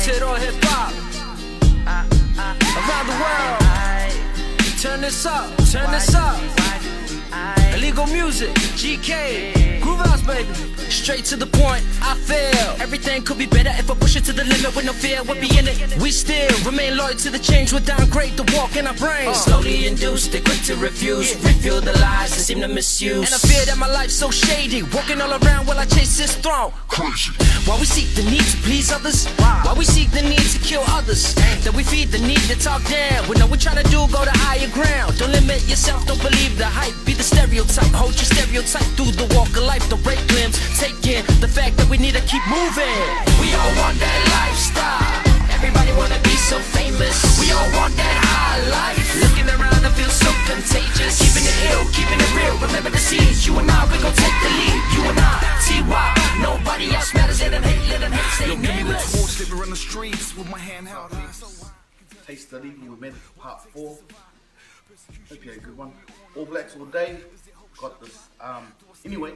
shit or hip hop. Around the world. Turn this up, turn this up. Illegal music, GK, groove house, baby. Straight to the point, I feel everything could be better if I push it to the limit with no fear. We'll be in it. We still remain loyal to the change. We'll downgrade the walk in our brains. Slowly induced, they quick to refuse. Refuel the lies and seem to misuse. And I fear that my life's so shady. Walking all around while I chase this throne. Crazy. While we seek the need to please others. While we seek the need to kill others. That we feed the need to talk down. We know we're trying to do, go to higher ground. Don't limit yourself, don't believe the hype. Be the stereotype, hold your stereotype through the walk of life. Don't break limbs, take in the fact that we need to keep moving. We all want that lifestyle. Everybody wanna be so famous. We all want that high life. Looking around and feel so contagious. Keeping it ill, keeping it real. Remember the seeds. You and I, we gon' take the lead. You and I, T.Y. Nobody else matters. Let them hate, stay nameless. Give me the torch, living on the streets with my hand held high. Taste study, we made it to part 4. Hope you had a good one. All blacks all day. Got this. Anyway,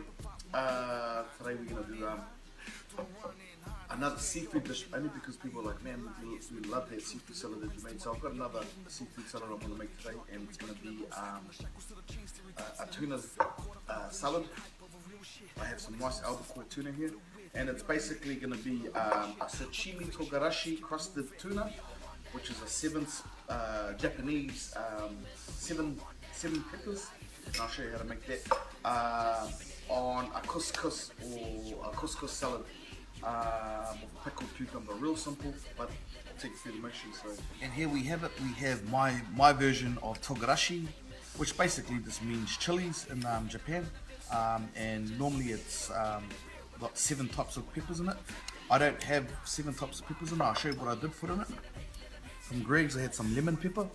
today we're gonna do another seafood dish, only because people are like, man, we love that seafood salad that you made. So I've got another seafood salad I'm gonna make today, and it's gonna be a tuna salad. I have some nice albacore tuna here, and it's basically gonna be a sashimi togarashi crusted tuna, which is a 7 Japanese 7 peppers, and I'll show you how to make that on a couscous or a couscous salad with pickled cucumber. Real simple, but I'll take you through the motion. So, and here we have it. We have my version of togarashi, which basically just means chilies in Japan, and normally it's got 7 types of peppers in it. I don't have 7 types of peppers in it. I'll show you what I did put in it. From Greg's I had some lemon pepper,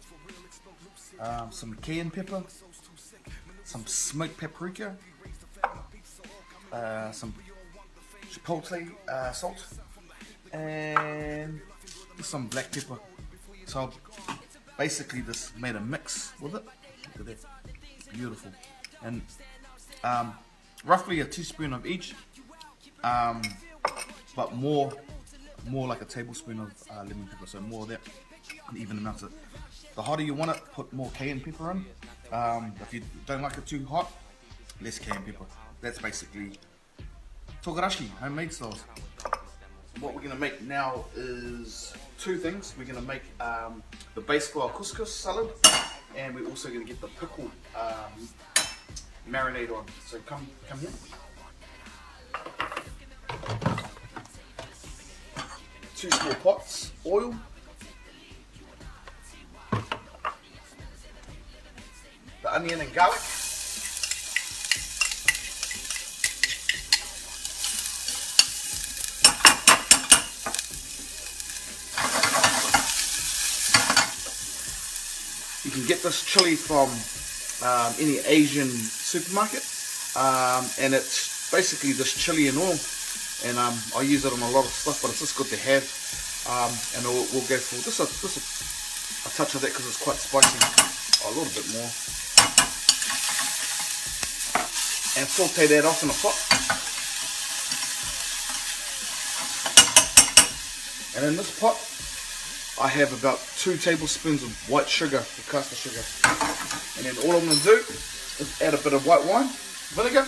some cayenne pepper, some smoked paprika, some chipotle salt, and some black pepper. So basically just made a mix with it. Look at that, it's beautiful. And roughly a teaspoon of each, but more like a tablespoon of lemon pepper, so more of that, and even amounts it. The hotter you want it, put more cayenne pepper in. If you don't like it too hot, less cayenne pepper. That's basically togarashi, homemade styles. What we're going to make now is 2 things. We're going to make the base for our couscous salad, and we're also going to get the pickled marinade on. So come here. 2 small pots, oil, the onion and garlic, you can get this chili from any Asian supermarket, and it's basically just chili and oil, and I use it on a lot of stuff, but it's just good to have, and we'll go for just a touch of that because it's quite spicy, a little bit more, and saute that off in a pot. And in this pot I have about 2 tablespoons of white sugar, or caster sugar, and then all I'm going to do is add a bit of white wine vinegar,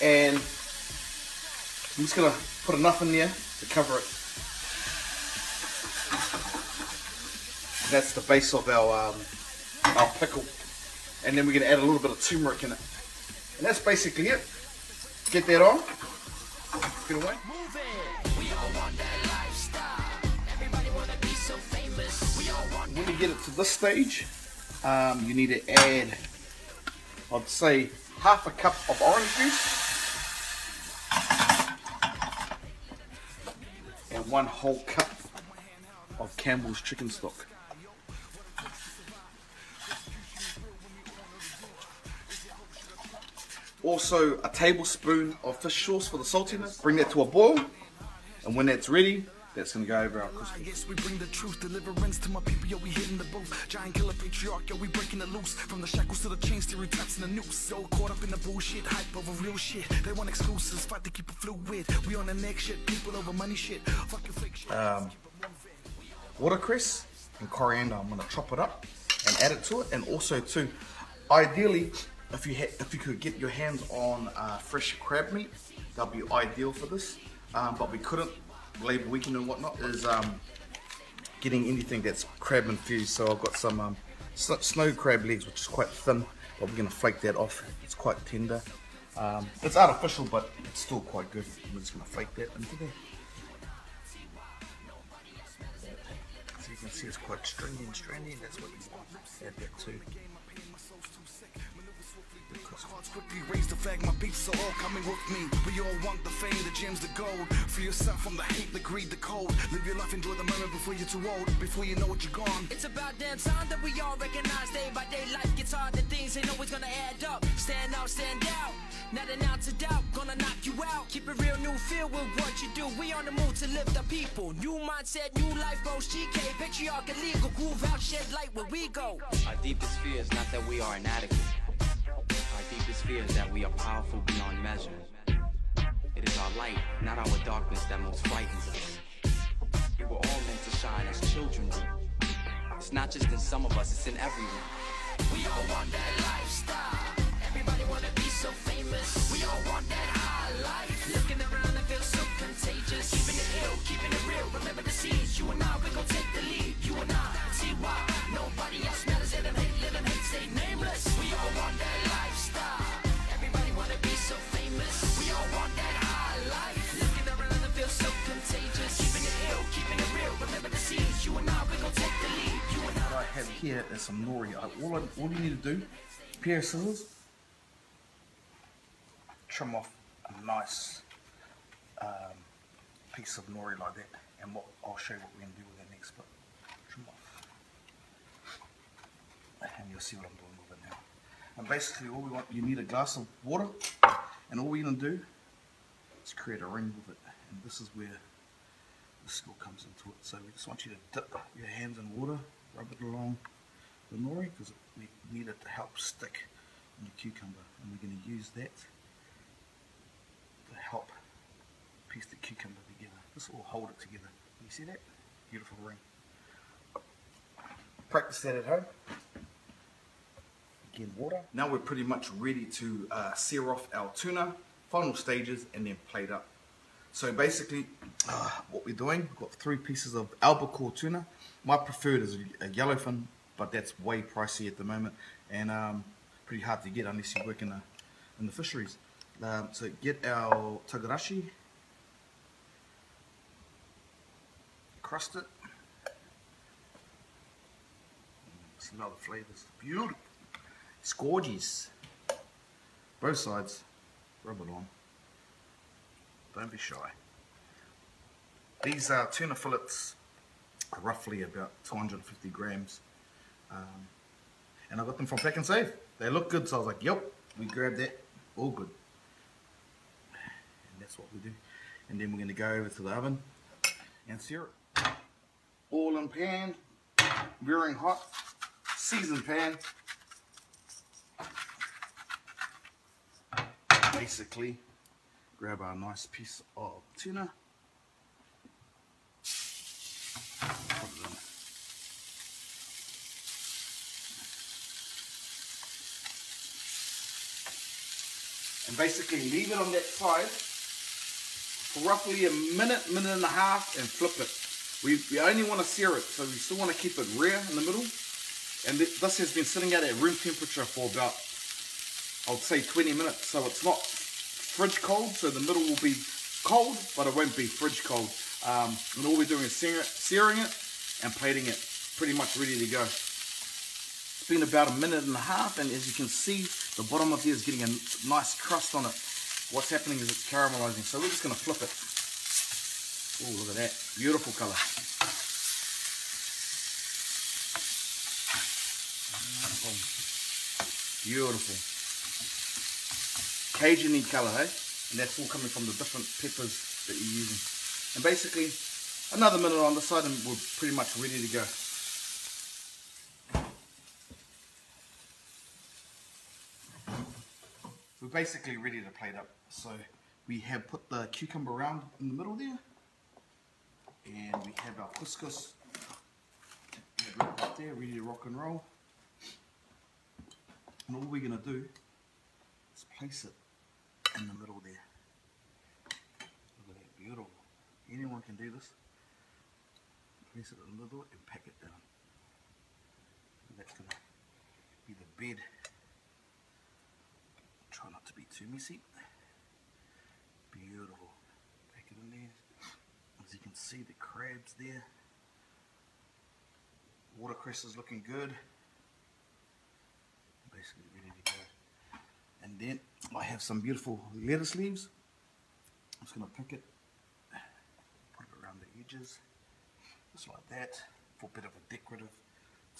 and I'm just going to put enough in there to cover it. That's the base of our pickle, and then we're going to add a little bit of turmeric in it, and that's basically it. Get that on, get away. When you get it to this stage, you need to add, I'd say, half a cup of orange juice and 1 whole cup of Campbell's chicken stock. Also a tablespoon of fish sauce for the saltiness. Bring that to a boil, and when that's ready, that's gonna go over our crispy. Yes, we bring the truth, deliverance to my people, yo, we hitting the booth. Giant killer patriarch, yo, we breaking the loose. From the shackles to the chains, stereotypes and the noose. Yo, caught up in the bullshit, hype over real shit. They want exclusives, fight to keep it fluid. We on the next shit, people over money shit. Fuck your fake shit. Watercress and coriander, I'm gonna chop it up and add it to it. And also too, ideally, if you could get your hands on fresh crab meat, that'll be ideal for this. But we couldn't, Labor weekend and whatnot, is getting anything that's crab infused. So I've got some snow crab legs, which is quite thin, but we're gonna flake that off. It's quite tender. It's artificial, but it's still quite good. I'm just gonna flake that into there. So you can see it's quite stringy and strandy. That's what you want. Add that too. Quickly raise the flag, my peeps are all coming with me. We all want the fame, the gems, the gold. Free yourself from the hate, the greed, the cold. Live your life, enjoy the moment before you're too old. Before you know what you're gone. It's about damn time that we all recognize day by day life gets hard and things ain't always gonna add up. Stand out, stand out. Not an ounce of doubt, gonna knock you out. Keep it real, new feel with what you do. We on the move to lift our people. New mindset, new life, bros. GK, patriarch, illegal, groove out, shed light where we go. Our deepest fear is not that we are inadequate. Our deepest fear is that we are powerful beyond measure. It is our light, not our darkness, that most frightens us. We were all meant to shine as children do. It's not just in some of us, it's in everyone. We all want that lifestyle. Everybody wanna be so famous. We all want that high life. Looking around and feel so contagious. Keeping it ill, keeping it real. Remember the seeds. You and I, we gon' take the lead. You and I, see why nobody else matters. Let them hate, stay nameless. We all want that lifestyle. Everybody wanna be so famous. We all want that high life. Looking around and feel so contagious. Keeping it ill, keeping it real. Remember the seeds. You and I, we gon' take the lead. You and I. What I have here is some nori. All you need to do, pair of scissors, trim off a nice piece of nori like that, and I'll show you what we're going to do with that next, but trim off, and you'll see what I'm doing with it now. And basically all you need a glass of water, and all we're going to do is create a ring with it, and this is where the skill comes into it. So we just want you to dip your hands in water, rub it along the nori, because we need it to help stick in the cucumber, and we're going to use that to help piece the cucumber together. This will hold it together. You see that? Beautiful ring. Practice that at home. Again, water. Now we're pretty much ready to sear off our tuna, final stages, and then plate up. So basically, what we're doing, we've got 3 pieces of albacore tuna. My preferred is a yellowfin, but that's way pricey at the moment, and pretty hard to get unless you work in the fisheries. So get our togarashi, crust it, smell the flavors, beautiful, it's gorgeous. Both sides, rub it on, don't be shy. These tuna fillets are roughly about 250 grams, and I got them from Pack and Save. They look good, so I was like, yep, we grabbed that, all good. And that's what we do. And then we're going to go over to the oven and sear it. All in pan, rearing hot, seasoned pan. Basically, grab our nice piece of tuna. Put it in. And basically leave it on that side for roughly a minute, minute and a half, and flip it. We only want to sear it, so we still want to keep it rare in the middle. And this has been sitting out at room temperature for about, I would say 20 minutes. So it's not fridge cold, so the middle will be cold, but it won't be fridge cold. And all we're doing is searing it and plating it, pretty much ready to go. It's been about a minute and a half, and as you can see, the bottom of here is getting a nice crust on it. What's happening is it's caramelizing, so we're just going to flip it. Oh, look at that. Beautiful color. Beautiful. Cajun-y color, hey? And that's all coming from the different peppers that you're using. And basically, Another minute on the side and we're pretty much ready to go. We're basically ready to plate up. So we have put the cucumber round in the middle there, and we have our couscous right there, ready to rock and roll. And all we're going to do is place it in the middle there. Look at that, beautiful. Anyone can do this. Place it in the middle and pack it down. And that's going to be the bed. Try not to be too messy. Beautiful. Pack it in there. As you can see, the crabs there. Watercress is looking good. Basically ready to go. And then I have some beautiful lettuce leaves. I'm just going to pick it, put it around the edges, just like that, for a bit of a decorative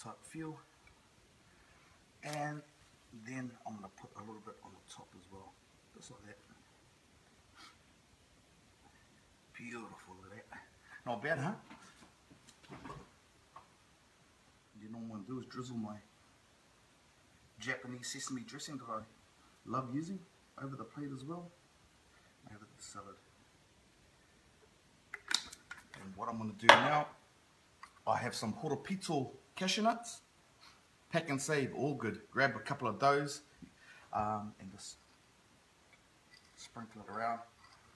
type feel. And then I'm going to put a little bit on the top as well, just like that. Beautiful, look at that. Not bad, huh? You know what I'm going to do is drizzle my Japanese sesame dressing that I love using over the plate as well, over the salad. And what I'm going to do now, I have some horopito cashew nuts. Pack and save, all good. Grab a couple of those and just sprinkle it around.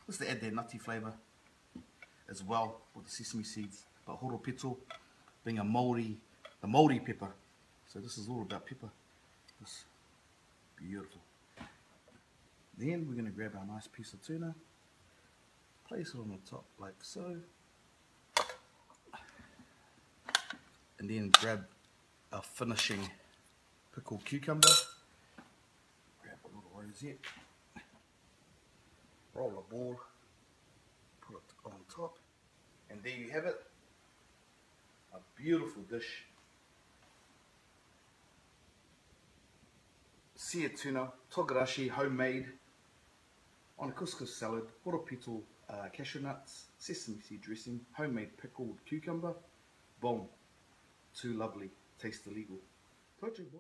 Just to add their nutty flavour as well with the sesame seeds. But horopito being a Māori, the Māori pepper. So this is all about pepper. This beautiful. Then we're going to grab our nice piece of tuna, place it on the top like so, and then grab our finishing pickled cucumber, grab a little rosette, roll a ball, put it on top, and there you have it, a beautiful dish. Seared tuna, togarashi, homemade, on a couscous salad, horopito cashew nuts, sesame seed dressing, homemade pickled cucumber. Boom. Too lovely. Taste illegal. Told you, boy.